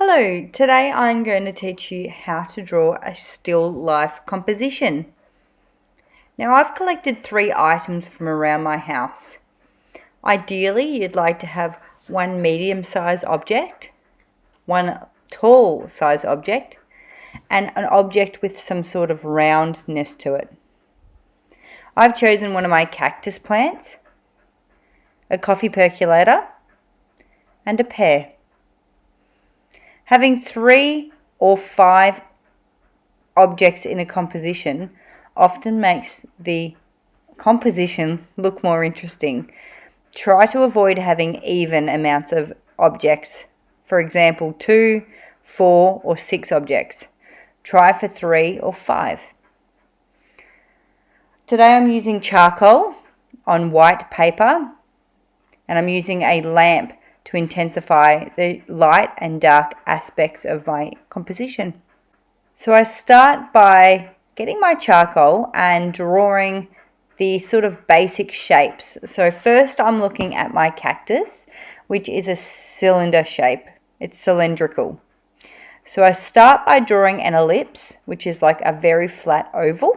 Hello, today I'm going to teach you how to draw a still life composition. Now I've collected 3 items from around my house. Ideally you'd like to have one medium-sized object, one tall size object, and an object with some sort of roundness to it. I've chosen one of my cactus plants, a coffee percolator, and a pear. Having 3 or 5 objects in a composition often makes the composition look more interesting. Try to avoid having even amounts of objects. For example, 2, 4 or 6 objects. Try for 3 or 5. Today I'm using charcoal on white paper and I'm using a lamp to intensify the light and dark aspects of my composition. So I start by getting my charcoal and drawing the sort of basic shapes. So first I'm looking at my cactus, which is a cylinder shape. It's cylindrical. So I start by drawing an ellipse, which is like a very flat oval,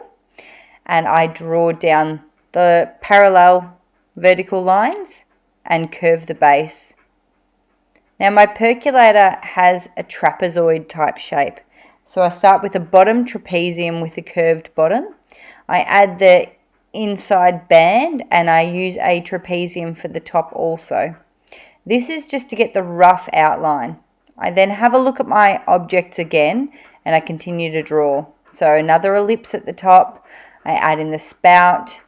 and I draw down the parallel vertical lines and curve the base. Now my percolator has a trapezoid type shape. So I start with a bottom trapezium with a curved bottom. I add the inside band and I use a trapezium for the top also. This is just to get the rough outline. I then have a look at my objects again and I continue to draw. So another ellipse at the top, I add in the spout,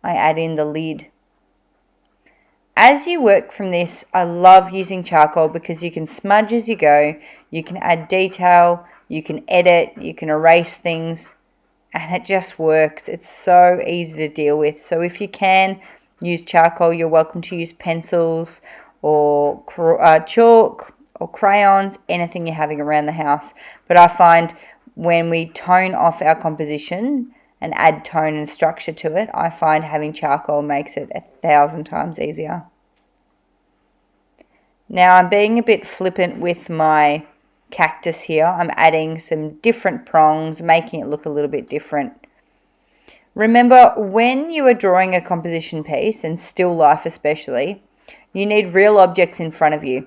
I add in the lid. As you work from this, I love using charcoal because you can smudge as you go, you can add detail, you can edit, you can erase things, and it just works. It's so easy to deal with. So if you can use charcoal, you're welcome to use pencils or chalk or crayons, anything you're having around the house. But I find when we tone off our composition and add tone and structure to it, I find having charcoal makes it 1,000 times easier. Now I'm being a bit flippant with my cactus here. I'm adding some different prongs, making it look a little bit different. Remember, when you are drawing a composition piece, and still life especially, you need real objects in front of you.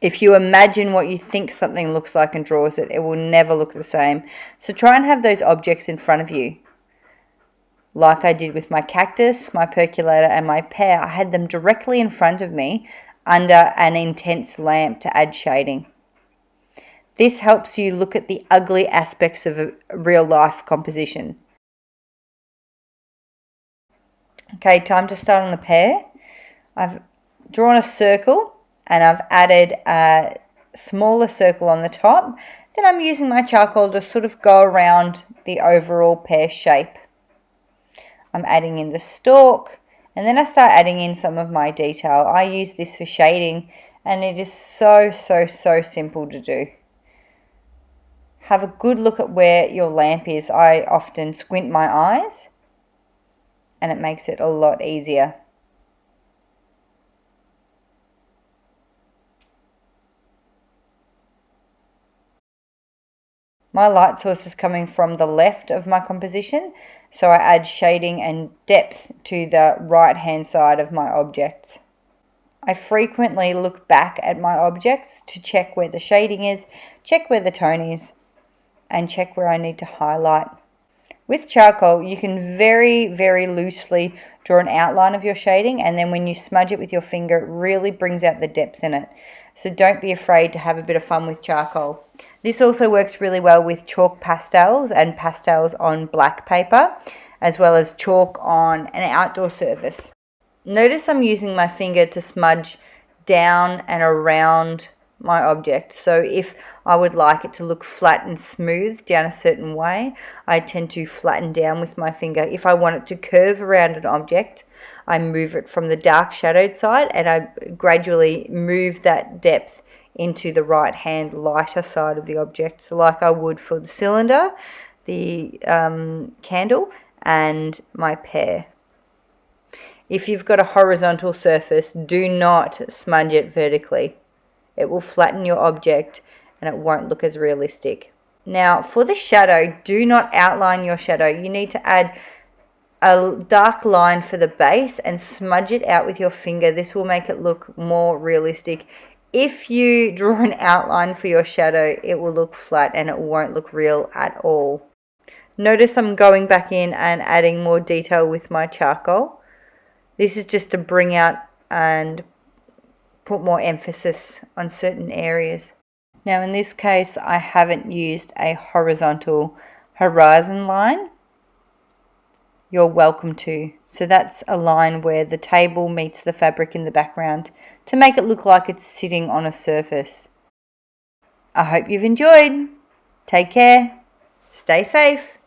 If you imagine what you think something looks like and draws it, it will never look the same. So try and have those objects in front of you. Like I did with my cactus, my percolator and my pear, I had them directly in front of me under an intense lamp to add shading. This helps you look at the ugly aspects of a real life composition. Okay, time to start on the pear. I've drawn a circle and I've added a smaller circle on the top. Then I'm using my charcoal to sort of go around the overall pear shape. I'm adding in the stalk and then I start adding in some of my detail. I use this for shading and it is so simple to do. Have a good look at where your lamp is. I often squint my eyes and it makes it a lot easier. My light source is coming from the left of my composition, so I add shading and depth to the right hand side of my objects. I frequently look back at my objects to check where the shading is, check where the tone is, and check where I need to highlight. With charcoal, you can very loosely draw an outline of your shading, and then when you smudge it with your finger, it really brings out the depth in it. So don't be afraid to have a bit of fun with charcoal. This also works really well with chalk pastels and pastels on black paper, as well as chalk on an outdoor surface. Notice I'm using my finger to smudge down and around my object. So if I would like it to look flat and smooth down a certain way, I tend to flatten down with my finger. If I want it to curve around an object, I move it from the dark shadowed side and I gradually move that depth into the right hand lighter side of the object, so like I would for the cylinder, the candle and my pear. If you've got a horizontal surface, do not smudge it vertically. it will flatten your object and it won't look as realistic. Now for the shadow, do not outline your shadow. You need to add a dark line for the base and smudge it out with your finger. This will make it look more realistic. If you draw an outline for your shadow, it will look flat and it won't look real at all. Notice I'm going back in and adding more detail with my charcoal. This is just to bring out and put more emphasis on certain areas. Now in this case, I haven't used a horizontal horizon line. You're welcome to. So that's a line where the table meets the fabric in the background to make it look like it's sitting on a surface. I hope you've enjoyed. Take care. Stay safe.